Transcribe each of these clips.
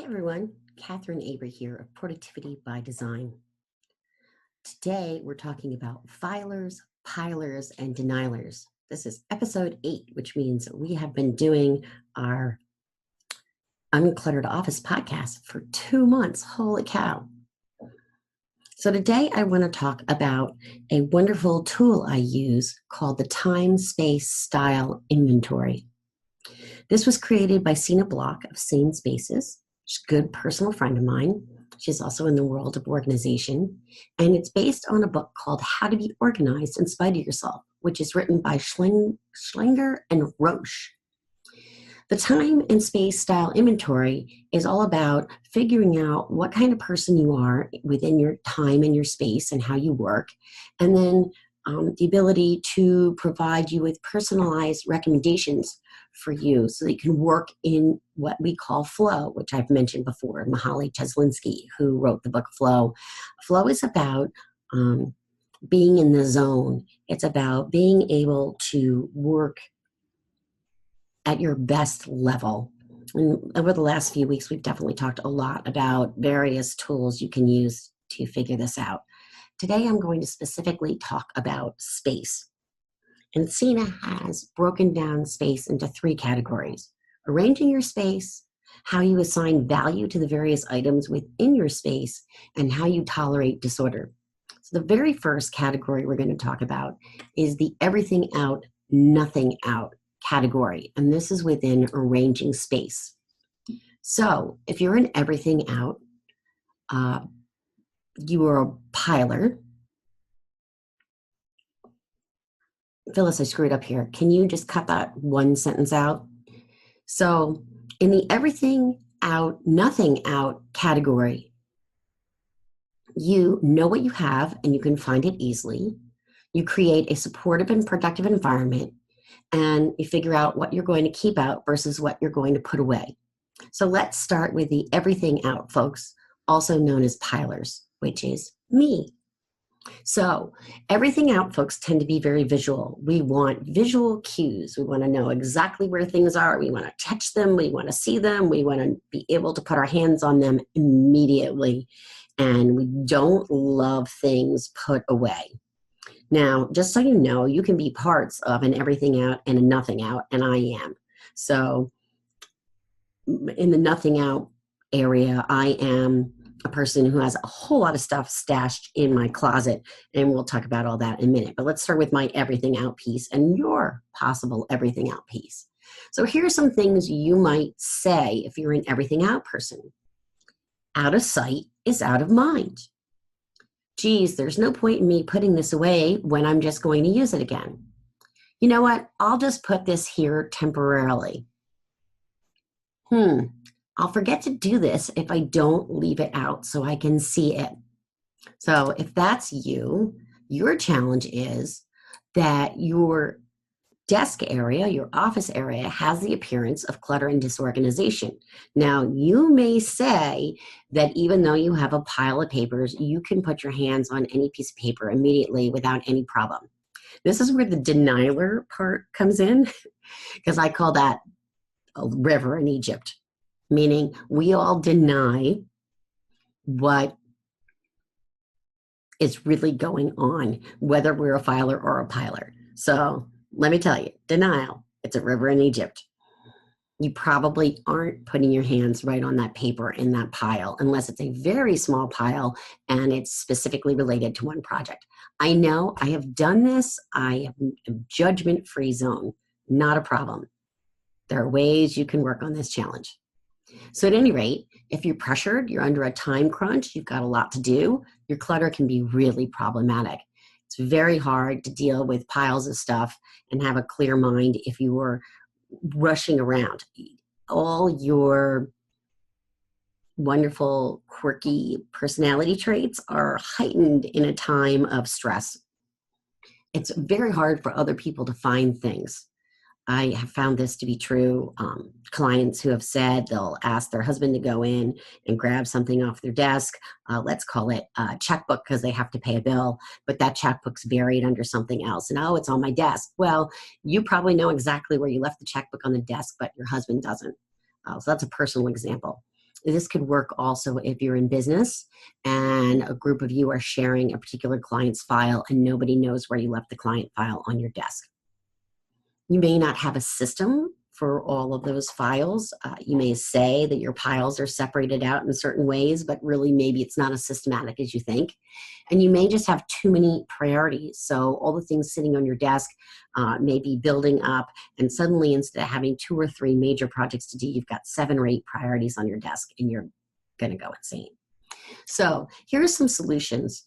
Hey everyone, Catherine Avery here of Productivity by Design. Today we're talking about filers, pilers, and denialers. This is episode 8, which means we have been doing our Uncluttered Office podcast for 2 months. Holy cow. So today I want to talk about a wonderful tool I use called the Time, Space, Style Inventory. This was created by Sina Block of Sane Spaces. She's a good personal friend of mine. She's also in the world of organization. And it's based on a book called How to Be Organized in Spite of Yourself, which is written by Schlinger and Roche. The time and space style inventory is all about figuring out what kind of person you are within your time and your space and how you work. And then the ability to provide you with personalized recommendations for you so that you can work in what we call flow, which I've mentioned before, Mihaly Csikszentmihalyi, who wrote the book Flow. Flow is about being in the zone. It's about being able to work at your best level. And over the last few weeks, we've definitely talked a lot about various tools you can use to figure this out. Today, I'm going to specifically talk about space. And Sina has broken down space into 3 categories: arranging your space, how you assign value to the various items within your space, and how you tolerate disorder. So the very first category we're going to talk about is the everything out, nothing out category. And this is within arranging space. So if you're in everything out, you are a piler. Phyllis, I screwed up here. Can you just cut that one sentence out? So in the everything out, nothing out category, you know what you have and you can find it easily. You create a supportive and productive environment, and you figure out what you're going to keep out versus what you're going to put away. So let's start with the everything out, folks, also known as pilers, which is me. So everything out, folks, tend to be very visual. We want visual cues. We want to know exactly where things are. We want to touch them. We want to see them. We want to be able to put our hands on them immediately. And we don't love things put away. Now, just so you know, you can be parts of an everything out and a nothing out, and I am. So in the nothing out area, I am a person who has a whole lot of stuff stashed in my closet, and we'll talk about all that in a minute. But let's start with my everything out piece and your possible everything out piece. So here's some things you might say if you're an everything out person. Out of sight is out of mind. Geez, there's no point in me putting this away when I'm just going to use it again. You know what? I'll just put this here temporarily. I'll forget to do this if I don't leave it out so I can see it. So if that's you, your challenge is that your desk area, your office area, has the appearance of clutter and disorganization. Now, you may say that even though you have a pile of papers, you can put your hands on any piece of paper immediately without any problem. This is where the denialer part comes in, because I call that a river in Egypt, meaning we all deny what is really going on, whether we're a filer or a piler. So let me tell you, denial, it's a river in Egypt. You probably aren't putting your hands right on that paper in that pile unless it's a very small pile and it's specifically related to one project. I know I have done this. I have a judgment-free zone, not a problem. There are ways you can work on this challenge. So at any rate, if you're pressured, you're under a time crunch, you've got a lot to do, your clutter can be really problematic. It's very hard to deal with piles of stuff and have a clear mind if you were rushing around. All your wonderful, quirky personality traits are heightened in a time of stress. It's very hard for other people to find things. I have found this to be true. Clients who have said they'll ask their husband to go in and grab something off their desk. Let's call it a checkbook because they have to pay a bill, but that checkbook's buried under something else. And oh, it's on my desk. Well, you probably know exactly where you left the checkbook on the desk, but your husband doesn't. So that's a personal example. This could work also if you're in business and a group of you are sharing a particular client's file and nobody knows where you left the client file on your desk. You may not have a system for all of those files. You may say that your piles are separated out in certain ways, but really maybe it's not as systematic as you think. And you may just have too many priorities. So all the things sitting on your desk may be building up, and suddenly instead of having 2 or 3 major projects to do, you've got 7 or 8 priorities on your desk and you're gonna go insane. So here are some solutions.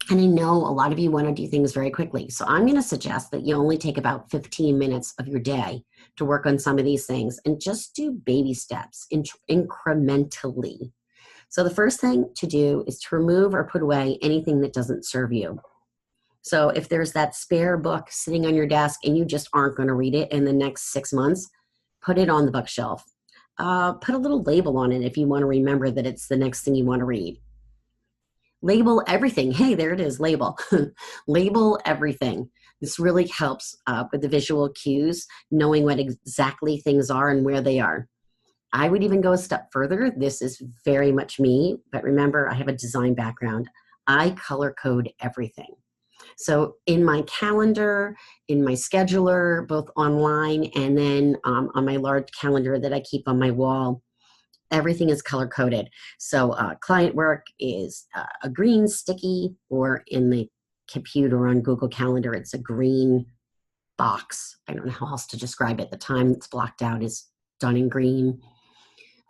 And I know a lot of you want to do things very quickly. So I'm going to suggest that you only take about 15 minutes of your day to work on some of these things and just do baby steps incrementally. So the first thing to do is to remove or put away anything that doesn't serve you. So if there's that spare book sitting on your desk and you just aren't going to read it in the next 6 months, put it on the bookshelf. Put a little label on it if you want to remember that it's the next thing you want to read. Label everything. Hey, there it is, label. Label everything. This really helps with the visual cues, knowing what exactly things are and where they are. I would even go a step further. This is very much me, but remember, I have a design background. I color code everything. So in my calendar, in my scheduler, both online and then on my large calendar that I keep on my wall, everything is color coded. So client work is a green sticky, or in the computer on Google Calendar, it's a green box. I don't know how else to describe it. The time that's blocked out is done in green.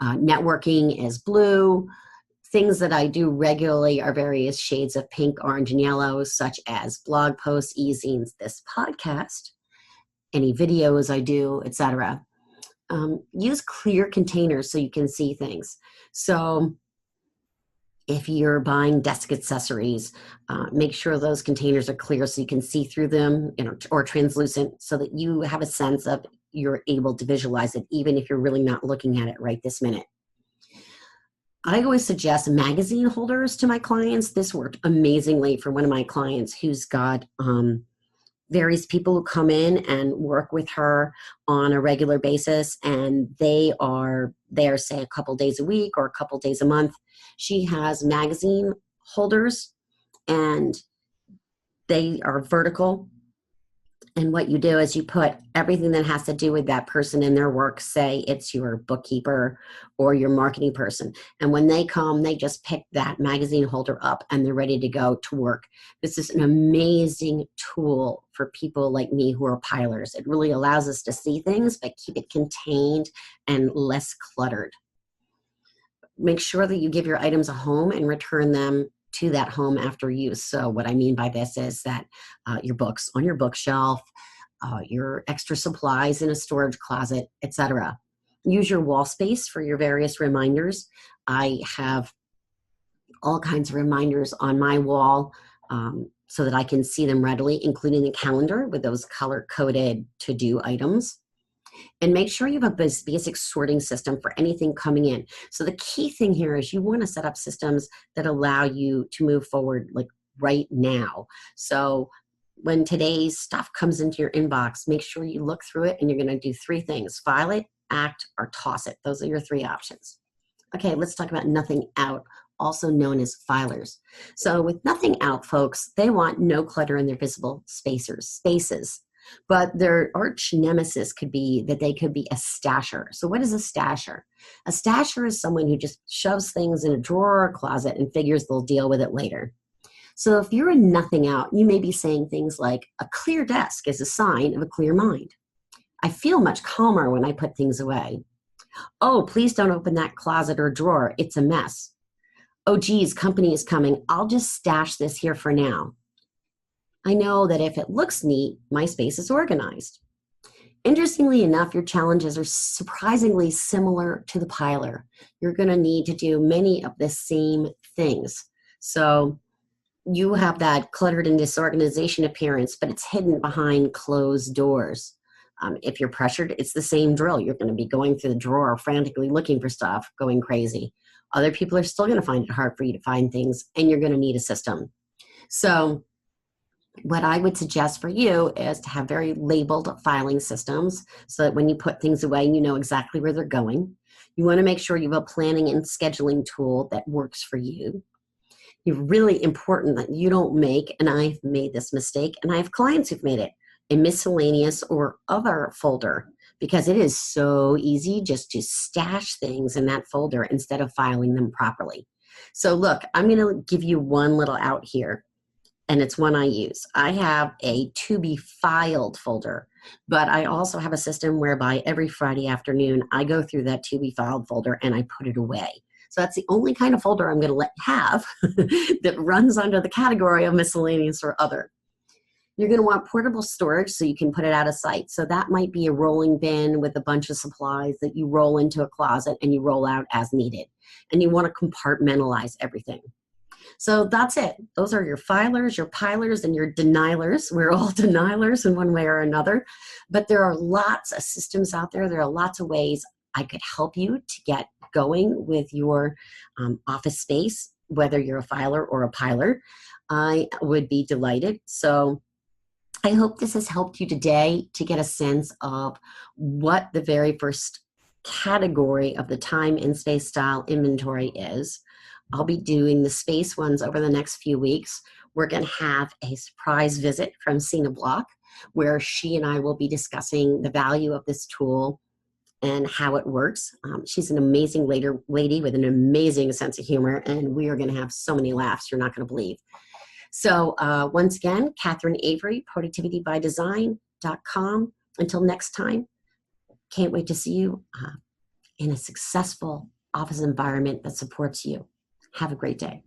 Networking is blue. Things that I do regularly are various shades of pink, orange, and yellow, such as blog posts, e-zines, this podcast, any videos I do, etc. Use clear containers so you can see things. So if you're buying desk accessories, make sure those containers are clear so you can see through them, or translucent, so that you have a sense of you're able to visualize it, even if you're really not looking at it right this minute. I always suggest magazine holders to my clients. This worked amazingly for one of my clients who's got various people who come in and work with her on a regular basis, and they are there, say, a couple days a week or a couple days a month. She has magazine holders, and they are vertical. And what you do is you put everything that has to do with that person in their work. Say it's your bookkeeper or your marketing person. And when they come, they just pick that magazine holder up and they're ready to go to work. This is an amazing tool for people like me who are pilers. It really allows us to see things, but keep it contained and less cluttered. Make sure that you give your items a home and return them to that home after use. So what I mean by this is that your books on your bookshelf, your extra supplies in a storage closet, etc. Use your wall space for your various reminders. I have all kinds of reminders on my wall so that I can see them readily, including the calendar with those color-coded to-do items. And make sure you have a basic sorting system for anything coming in. So the key thing here is you want to set up systems that allow you to move forward like right now. So when today's stuff comes into your inbox, make sure you look through it and you're going to do 3 things: file it, act, or toss it. Those are your 3 options. Okay, let's talk about nothing out, also known as filers. So with nothing out, folks, they want no clutter in their visible spaces. But their arch nemesis could be that they could be a stasher. So what is a stasher? A stasher is someone who just shoves things in a drawer or closet and figures they'll deal with it later. So if you're in nothing out, you may be saying things like, a clear desk is a sign of a clear mind. I feel much calmer when I put things away. Oh, please don't open that closet or drawer. It's a mess. Oh, geez, company is coming. I'll just stash this here for now. I know that if it looks neat, my space is organized. Interestingly enough, your challenges are surprisingly similar to the piler. You're going to need to do many of the same things. So you have that cluttered and disorganization appearance, but it's hidden behind closed doors. If you're pressured, it's the same drill. You're going to be going through the drawer, frantically looking for stuff, going crazy. Other people are still going to find it hard for you to find things, and you're going to need a system. So what I would suggest for you is to have very labeled filing systems so that when you put things away, you know exactly where they're going. You want to make sure you have a planning and scheduling tool that works for you. It's really important that you don't make, and I've made this mistake, and I have clients who've made it, a miscellaneous or other folder, because it is so easy just to stash things in that folder instead of filing them properly. So look, I'm going to give you one little out here, and it's one I use. I have a to be filed folder, but I also have a system whereby every Friday afternoon I go through that to be filed folder and I put it away. So that's the only kind of folder I'm going to let have that runs under the category of miscellaneous or other. You're going to want portable storage so you can put it out of sight. So that might be a rolling bin with a bunch of supplies that you roll into a closet and you roll out as needed. And you want to compartmentalize everything. So that's it. Those are your filers, your pilers, and your denialers. We're all denialers in one way or another. But there are lots of systems out there. There are lots of ways I could help you to get going with your office space, whether you're a filer or a piler. I would be delighted. So I hope this has helped you today to get a sense of what the very first category of the time and space style inventory is. I'll be doing the space ones over the next few weeks. We're going to have a surprise visit from Sina Block, where she and I will be discussing the value of this tool and how it works. She's an amazing lady with an amazing sense of humor, and we are going to have so many laughs you're not going to believe. So once again, Catherine Avery, productivitybydesign.com. Until next time, can't wait to see you in a successful office environment that supports you. Have a great day.